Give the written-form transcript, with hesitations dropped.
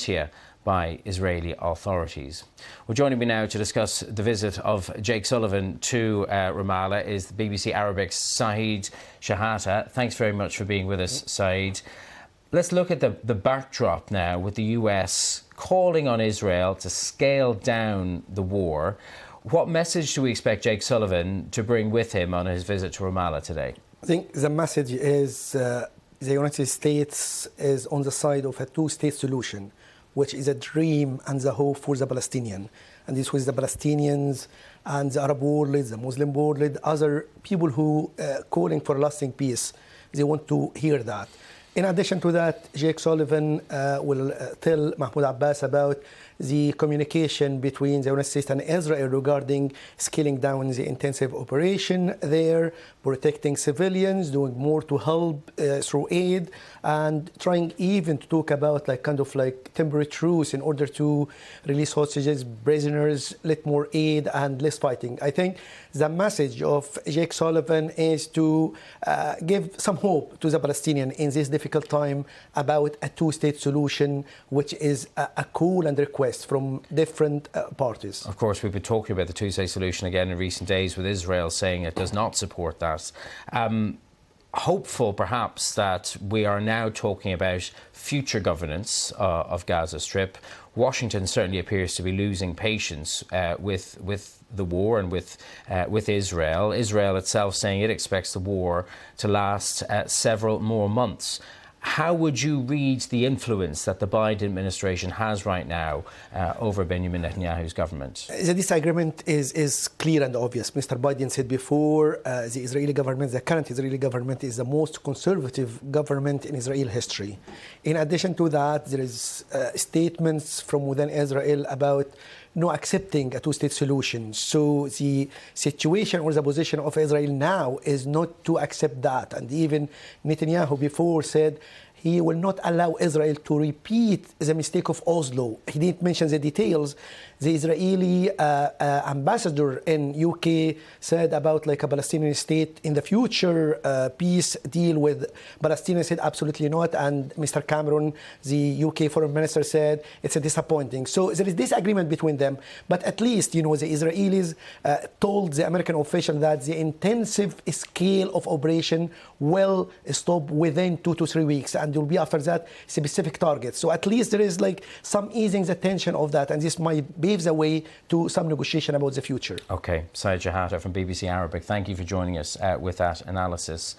here by Israeli authorities. Well, joining me now to discuss the visit of Jake Sullivan to Ramallah is the BBC Arabic's Shehata. Thanks very much for being with us, Saeed. Let's look at the backdrop now, with the US calling on Israel to scale down the war. What message do we expect Jake Sullivan to bring with him on his visit to Ramallah today? I think the message is the United States is on the side of a two-state solution, which is a dream and the hope for the Palestinian. And this was the Palestinians and the Arab world, the Muslim world, other people who calling for lasting peace. They want to hear that. In addition to that, Jake Sullivan will tell Mahmoud Abbas about the communication between the United States and Israel regarding scaling down the intensive operation there, protecting civilians, doing more to help through aid, and trying even to talk about temporary truce in order to release hostages, prisoners, let more aid and less fighting. I think the message of Jake Sullivan is to give some hope to the Palestinian in this difficult time about a two-state solution, which is a call and request from different parties. Of course, we've been talking about the two-state solution again in recent days, with Israel saying it does not support that. Hopeful, perhaps, that we are now talking about future governance of Gaza Strip. Washington certainly appears to be losing patience with the war and with Israel. Israel itself saying it expects the war to last several more months. How would you read the influence that the Biden administration has right now over Benjamin Netanyahu's government? The disagreement is clear and obvious. Mr. Biden said before, the Israeli government, the current Israeli government, is the most conservative government in Israel history. In addition to that, there is statements from within Israel about no accepting a two-state solution. So the situation or the position of Israel now is not to accept that. And even Netanyahu before said he will not allow Israel to repeat the mistake of Oslo. He didn't mention the details. The Israeli ambassador in UK said about a Palestinian state in the future, peace deal with Palestinians, said absolutely not. And Mr. Cameron, the UK foreign minister, said it's a disappointing. So there is disagreement between them. But at least, the Israelis told the American official that the intensive scale of operation will stop within 2 to 3 weeks. And there will be after that specific targets. So at least there is some easing the tension of that. And this might pave the way to some negotiation about the future. OK, Shehata from BBC Arabic, thank you for joining us with that analysis.